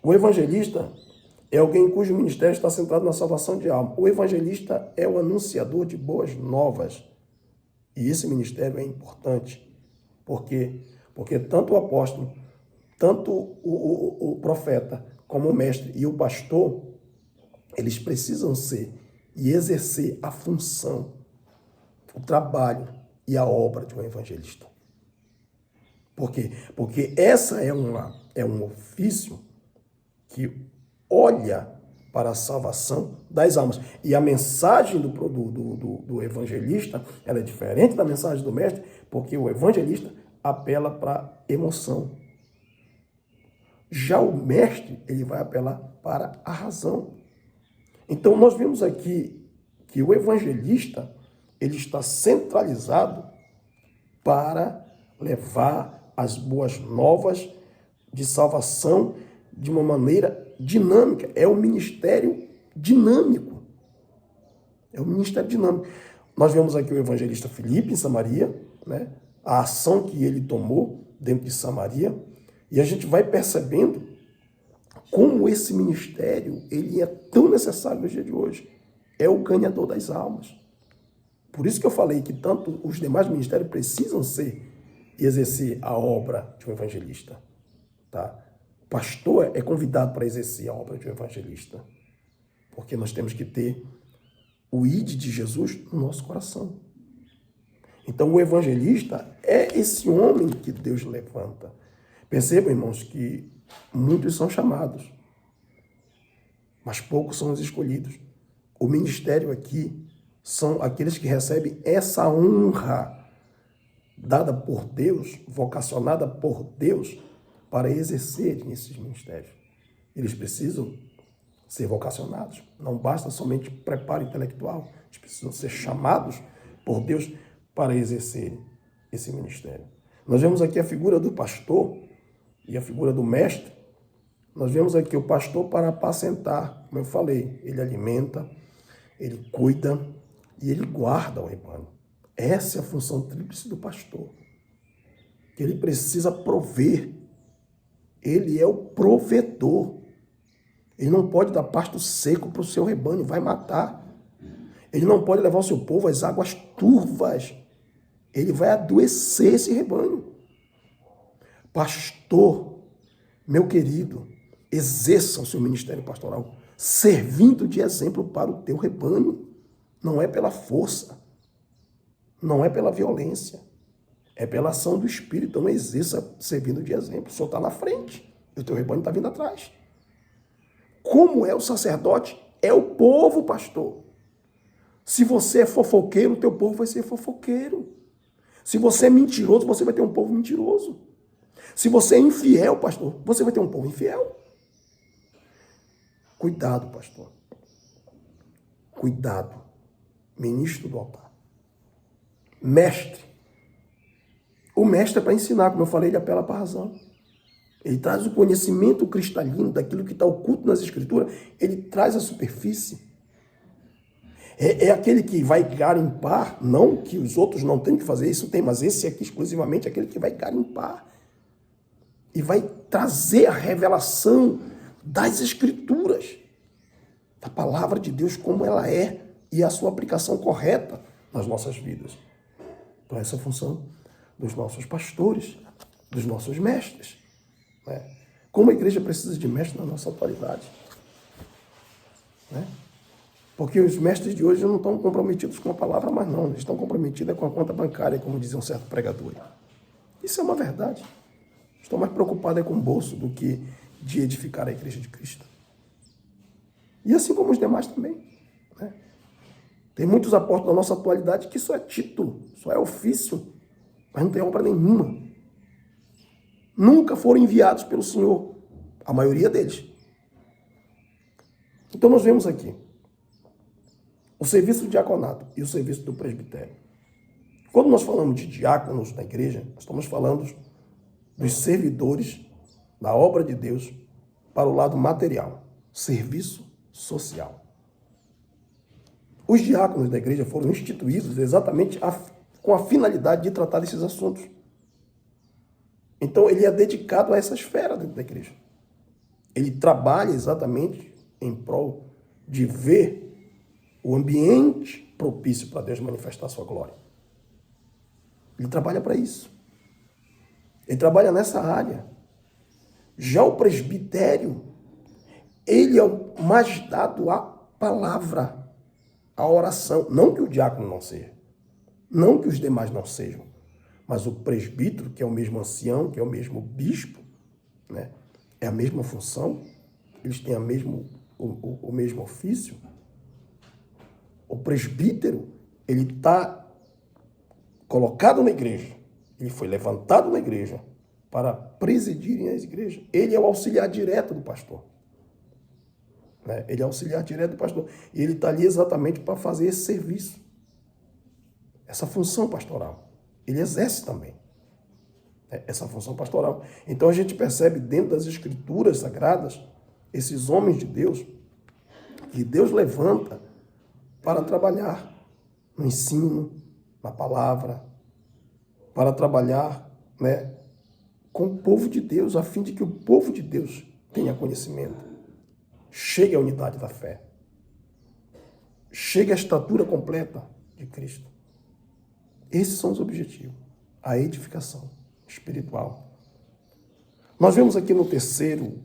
O evangelista é alguém cujo ministério está centrado na salvação de alma. O evangelista é o anunciador de boas novas. E esse ministério é importante. Por quê? Porque tanto o apóstolo, tanto o profeta, como o mestre e o pastor, eles precisam ser e exercer a função, o trabalho e a obra de um evangelista. Por quê? Porque essa é um ofício que olha para a salvação das almas. E a mensagem do evangelista, ela é diferente da mensagem do mestre, porque o evangelista apela para emoção. Já o mestre, ele vai apelar para a razão. Então, nós vimos aqui que o evangelista, ele está centralizado para levar as boas novas de salvação de uma maneira dinâmica. É um ministério dinâmico. Nós vemos aqui o evangelista Filipe em Samaria, né? A ação que ele tomou dentro de Samaria, e a gente vai percebendo como esse ministério ele é tão necessário no dia de hoje. É o ganhador das almas. Por isso que eu falei que tanto os demais ministérios precisam ser e exercer a obra de um evangelista. Tá? O pastor é convidado para exercer a obra de um evangelista. Porque nós temos que ter o ide de Jesus no nosso coração. Então o evangelista é esse homem que Deus levanta. Percebam, irmãos, que muitos são chamados, mas poucos são os escolhidos. O ministério aqui são aqueles que recebem essa honra dada por Deus, vocacionada por Deus, para exercerem esses ministérios. Eles precisam ser vocacionados. Não basta somente preparo intelectual. Eles precisam ser chamados por Deus para exercerem esse ministério. Nós vemos aqui a figura do pastor e a figura do mestre. Nós vemos aqui o pastor para apacentar, como eu falei, ele alimenta, ele cuida e ele guarda o rebanho. Essa é a função tríplice do pastor. Ele precisa prover. Ele é o provedor. Ele não pode dar pasto seco para o seu rebanho, vai matar. Ele não pode levar o seu povo às águas turvas. Ele vai adoecer esse rebanho. Pastor, meu querido, exerça o seu ministério pastoral, servindo de exemplo para o teu rebanho. Não é pela força, não é pela violência, é pela ação do Espírito. Então exerça servindo de exemplo. O Senhor está na frente e o teu rebanho está vindo atrás. Como é o sacerdote? É o povo, pastor. Se você é fofoqueiro, o teu povo vai ser fofoqueiro. Se você é mentiroso, você vai ter um povo mentiroso. Se você é infiel, pastor, você vai ter um povo infiel. Cuidado, pastor. Cuidado. Ministro do altar. Mestre. O mestre é para ensinar, como eu falei, ele apela para a razão. Ele traz o conhecimento cristalino daquilo que está oculto nas Escrituras, ele traz a superfície. É aquele que vai garimpar, não que os outros não tenham que fazer isso, tem, mas esse aqui exclusivamente é aquele que vai garimpar e vai trazer a revelação das Escrituras, da palavra de Deus como ela é e a sua aplicação correta nas nossas vidas. Então essa é a função dos nossos pastores, dos nossos mestres, né? Como a igreja precisa de mestre na nossa atualidade, né? Porque os mestres de hoje não estão comprometidos com a palavra, mas não, eles estão comprometidos com a conta bancária, como dizia um certo pregador. Isso é uma verdade. Estão mais preocupados com o bolso do que de edificar a igreja de Cristo. E assim como os demais também, né? Tem muitos apóstolos da nossa atualidade que só é título, só é ofício, mas não tem obra nenhuma. Nunca foram enviados pelo Senhor, a maioria deles. Então nós vemos aqui o serviço do diaconato e o serviço do presbitério. Quando nós falamos de diáconos na igreja, nós estamos falando dos servidores da obra de Deus para o lado material, serviço social. Os diáconos da igreja foram instituídos exatamente com a finalidade de tratar desses assuntos. Então ele é dedicado a essa esfera dentro da igreja. Ele trabalha exatamente em prol de ver o ambiente propício para Deus manifestar a sua glória. Ele trabalha para isso. Ele trabalha nessa área. Já o presbitério, ele é o mais dado à palavra, à oração. Não que o diácono não seja, não que os demais não sejam, mas o presbítero, que é o mesmo ancião, que é o mesmo bispo, né? É a mesma função, eles têm o mesmo ofício. O presbítero, ele está colocado na igreja, ele foi levantado na igreja para presidirem as igrejas. Ele é o auxiliar direto do pastor, né? Ele é o auxiliar direto do pastor. E ele está ali exatamente para fazer esse serviço, essa função pastoral. Ele exerce também essa função pastoral. Então a gente percebe dentro das Escrituras Sagradas, esses homens de Deus, que Deus levanta para trabalhar no ensino, na palavra, para trabalhar, né, com o povo de Deus, a fim de que o povo de Deus tenha conhecimento, chegue à unidade da fé, chegue à estatura completa de Cristo. Esses são os objetivos, a edificação espiritual. Nós vemos aqui no terceiro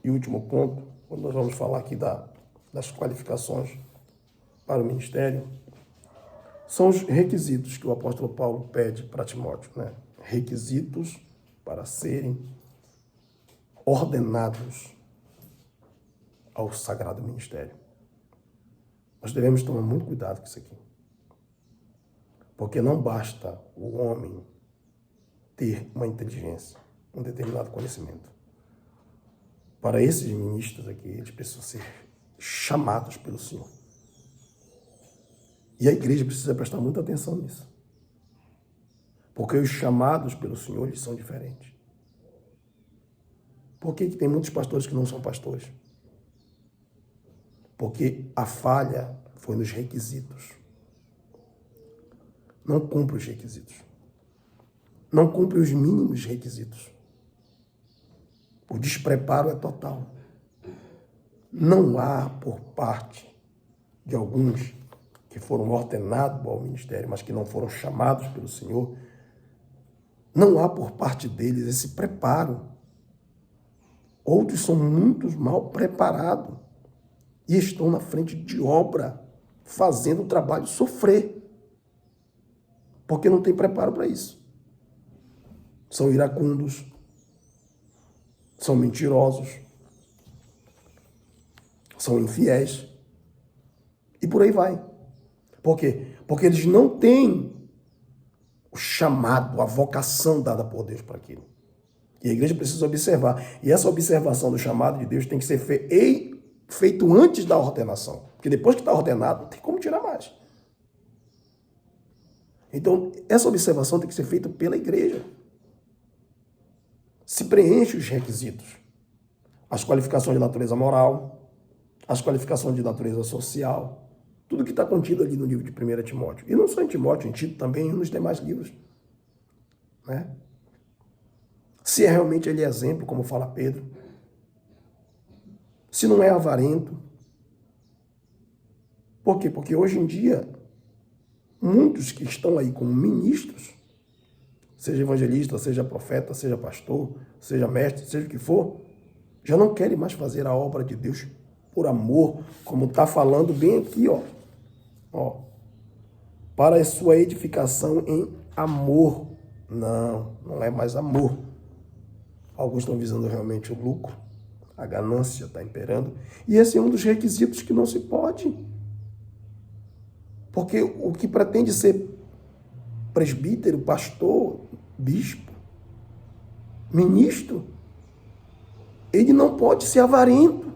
e último ponto, quando nós vamos falar aqui das qualificações para o ministério, são os requisitos que o apóstolo Paulo pede para Timóteo, né? Requisitos para serem ordenados ao sagrado ministério. Nós devemos tomar muito cuidado com isso aqui. Porque não basta o homem ter uma inteligência, um determinado conhecimento. Para esses ministros aqui, eles precisam ser chamados pelo Senhor. E a igreja precisa prestar muita atenção nisso. Porque os chamados pelo Senhor, eles são diferentes. Por que tem muitos pastores que não são pastores? Porque a falha foi nos requisitos. Não cumpre os requisitos. Não cumpre os mínimos requisitos. O despreparo é total. Não há por parte de alguns que foram ordenados ao ministério, mas que não foram chamados pelo Senhor, não há por parte deles esse preparo. Outros são muito mal preparados e estão na frente de obra, fazendo o trabalho sofrer, porque não tem preparo para isso. São iracundos, são mentirosos, são infiéis e por aí vai. Por quê? Porque eles não têm o chamado, a vocação dada por Deus para aquilo. E a igreja precisa observar. E essa observação do chamado de Deus tem que ser feito antes da ordenação. Porque depois que está ordenado, não tem como tirar mais. Então, essa observação tem que ser feita pela igreja. Se preenche os requisitos. As qualificações de natureza moral, as qualificações de natureza social, Tudo que está contido ali no livro de 1 Timóteo. E não só em Timóteo, em Tito também e nos demais livros. Né? Se realmente ele é exemplo, como fala Pedro. Se não é avarento. Por quê? Porque hoje em dia, muitos que estão aí como ministros, seja evangelista, seja profeta, seja pastor, seja mestre, seja o que for, já não querem mais fazer a obra de Deus por amor, como está falando bem aqui, ó, para a sua edificação em amor. Não, não é mais amor. Alguns estão visando realmente o lucro, a ganância está imperando, e esse é um dos requisitos que não se pode. Porque o que pretende ser presbítero, pastor, bispo, ministro, ele não pode ser avarento.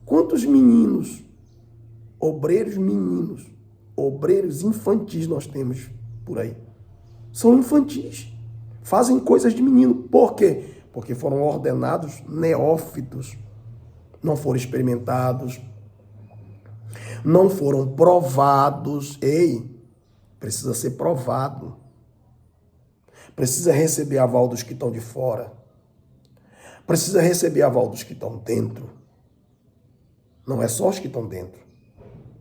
Quantos meninos, obreiros infantis nós temos por aí? São infantis. Fazem coisas de menino. Por quê? Porque foram ordenados neófitos. Não foram experimentados. Não foram provados. Ei, precisa ser provado. Precisa receber aval dos que estão de fora. Precisa receber aval dos que estão dentro. Não é só os que estão dentro.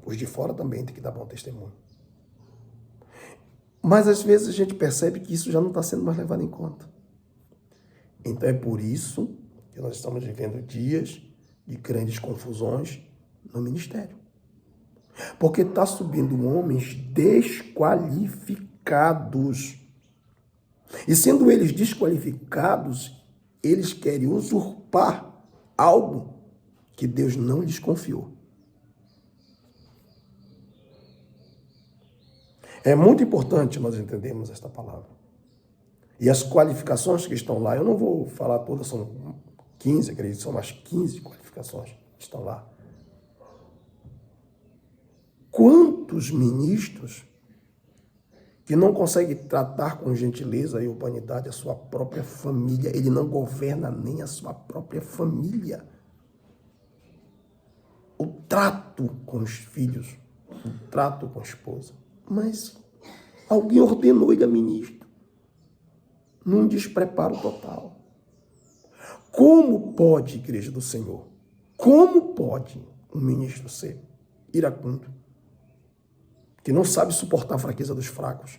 Os de fora também tem que dar bom testemunho. Mas às vezes a gente percebe que isso já não está sendo mais levado em conta. Então é por isso que nós estamos vivendo dias de grandes confusões no ministério. Porque está subindo homens desqualificados. E sendo eles desqualificados, eles querem usurpar algo que Deus não lhes confiou. É muito importante nós entendermos esta palavra. E as qualificações que estão lá, eu não vou falar todas, são 15, acredito, são umas 15 qualificações que estão lá. Quantos ministros que não conseguem tratar com gentileza e humanidade a sua própria família, ele não governa nem a sua própria família. O trato com os filhos, o trato com a esposa. Mas alguém ordenou ele a ministro. Num despreparo total. Como pode, igreja do Senhor? Como pode um ministro ser iracundo? Que não sabe suportar a fraqueza dos fracos.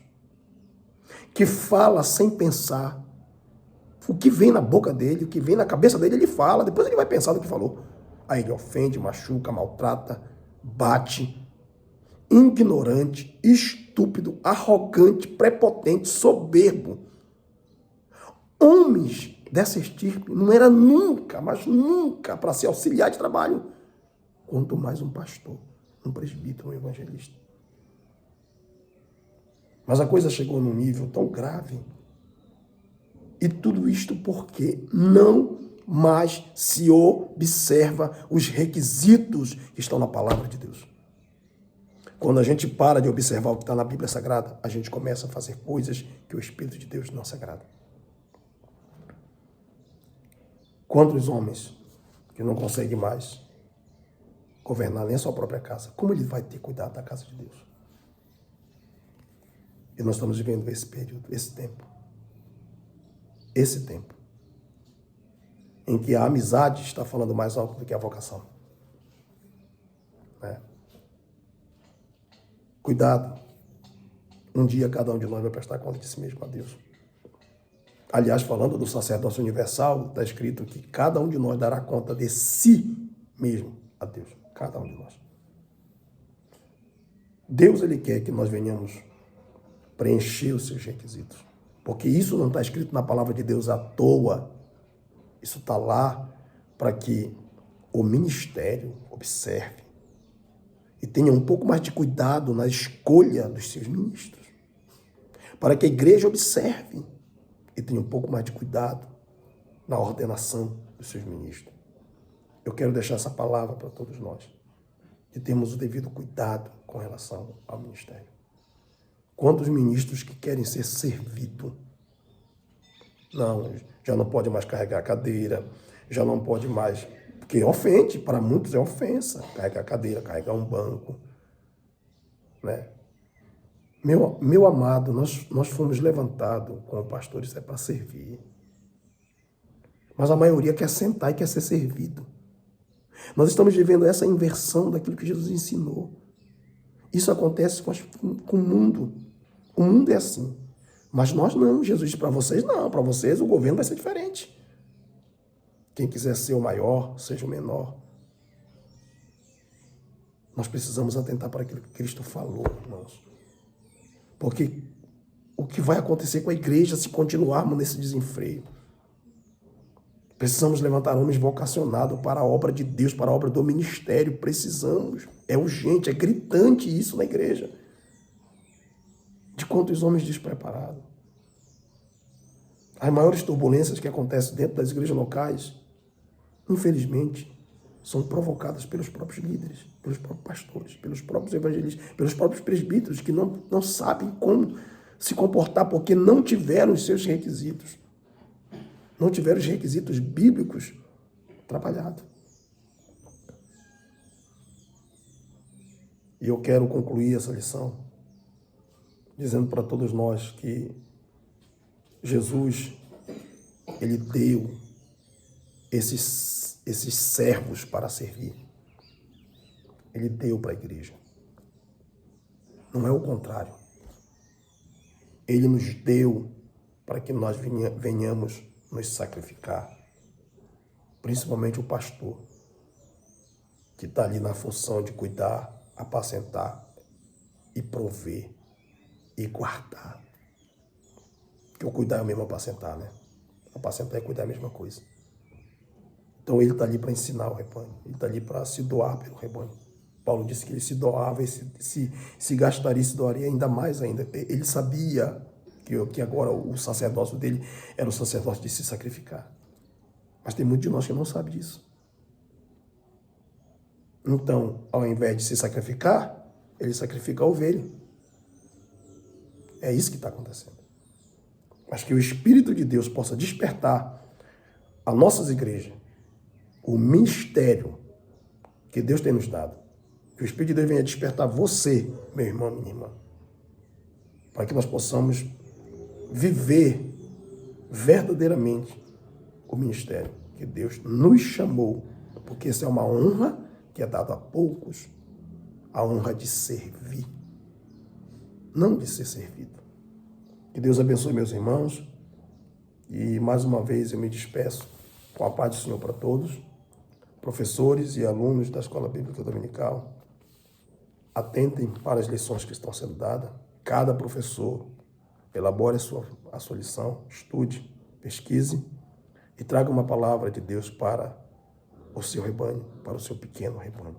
Que fala sem pensar. O que vem na boca dele, o que vem na cabeça dele, ele fala. Depois ele vai pensar no que falou. Aí ele ofende, machuca, maltrata, bate. Ignorante, estúpido, arrogante, prepotente, soberbo. Homens dessa estirpe não era nunca, mas nunca para ser auxiliar de trabalho. Quanto mais um pastor, um presbítero, um evangelista. Mas a coisa chegou num nível tão grave. E tudo isto porque não mais se observa os requisitos que estão na palavra de Deus. Quando a gente para de observar o que está na Bíblia Sagrada, a gente começa a fazer coisas que o Espírito de Deus não se agrada. Quantos homens que não conseguem mais governar nem a sua própria casa, como ele vai ter cuidado da casa de Deus? E nós estamos vivendo esse período, esse tempo, em que a amizade está falando mais alto do que a vocação. Né? Cuidado. Um dia cada um de nós vai prestar conta de si mesmo a Deus. Aliás, falando do sacerdócio universal, está escrito que cada um de nós dará conta de si mesmo a Deus. Cada um de nós. Deus, ele quer que nós venhamos preencher os seus requisitos. Porque isso não está escrito na palavra de Deus à toa. Isso está lá para que o ministério observe e tenha um pouco mais de cuidado na escolha dos seus ministros. Para que a igreja observe e tenha um pouco mais de cuidado na ordenação dos seus ministros. Eu quero deixar essa palavra para todos nós. Que temos o devido cuidado com relação ao ministério. Quantos ministros que querem ser servidos? Não, já não pode mais carregar a cadeira, já não pode mais Porque ofende, para muitos é ofensa. Carregar a cadeira, carregar um banco. Né? Meu amado, nós fomos levantados como pastores para servir. Mas a maioria quer sentar e quer ser servido. Nós estamos vivendo essa inversão daquilo que Jesus ensinou. Isso acontece com o mundo. O mundo é assim. Mas nós não. Jesus disse para vocês, não. Para vocês o governo vai ser diferente. Quem quiser ser o maior, seja o menor. Nós precisamos atentar para aquilo que Cristo falou, irmãos. Porque o que vai acontecer com a igreja se continuarmos nesse desenfreio? Precisamos levantar homens vocacionados para a obra de Deus, para a obra do ministério. Precisamos. É urgente, é gritante isso na igreja. De quantos homens despreparados. As maiores turbulências que acontecem dentro das igrejas locais, infelizmente, são provocadas pelos próprios líderes, pelos próprios pastores, pelos próprios evangelistas, pelos próprios presbíteros que não sabem como se comportar porque não tiveram os seus requisitos. Não tiveram os requisitos bíblicos trabalhados. E eu quero concluir essa lição dizendo para todos nós que Jesus, ele deu esses servos para servir. Ele deu para a igreja. Não é o contrário. Ele nos deu para que nós venhamos nos sacrificar. Principalmente o pastor, que está ali na função de cuidar, apacentar e prover e guardar. Porque o cuidar é o mesmo apacentar, né? Apacentar e cuidar é a mesma coisa. Então ele está ali para ensinar o rebanho. Ele está ali para se doar pelo rebanho. Paulo disse que ele se doava e se gastaria, se doaria ainda mais ainda. Ele sabia que agora o sacerdócio dele era o sacerdócio de se sacrificar. Mas tem muito de nós que não sabe disso. Então, ao invés de se sacrificar, ele sacrifica a ovelha. É isso que está acontecendo. Mas que o Espírito de Deus possa despertar a nossas igrejas o ministério que Deus tem nos dado. Que o Espírito de Deus venha despertar você, meu irmão, minha irmã, para que nós possamos viver verdadeiramente o ministério que Deus nos chamou, porque essa é uma honra que é dada a poucos, a honra de servir, não de ser servido. Que Deus abençoe meus irmãos e mais uma vez eu me despeço com a paz do Senhor para todos, professores e alunos da Escola Bíblica Dominical. Atentem para as lições que estão sendo dadas. Cada professor elabore a sua lição, estude, pesquise e traga uma palavra de Deus para o seu rebanho, para o seu pequeno rebanho.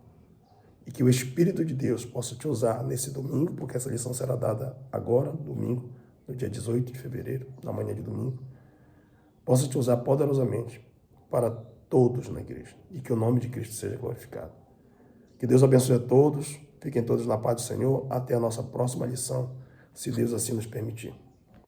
E que o Espírito de Deus possa te usar nesse domingo, porque essa lição será dada agora, domingo, no dia 18 de fevereiro, na manhã de domingo, possa te usar poderosamente para todos na igreja e que o nome de Cristo seja glorificado. Que Deus abençoe a todos, fiquem todos na paz do Senhor, até a nossa próxima lição, se Deus assim nos permitir.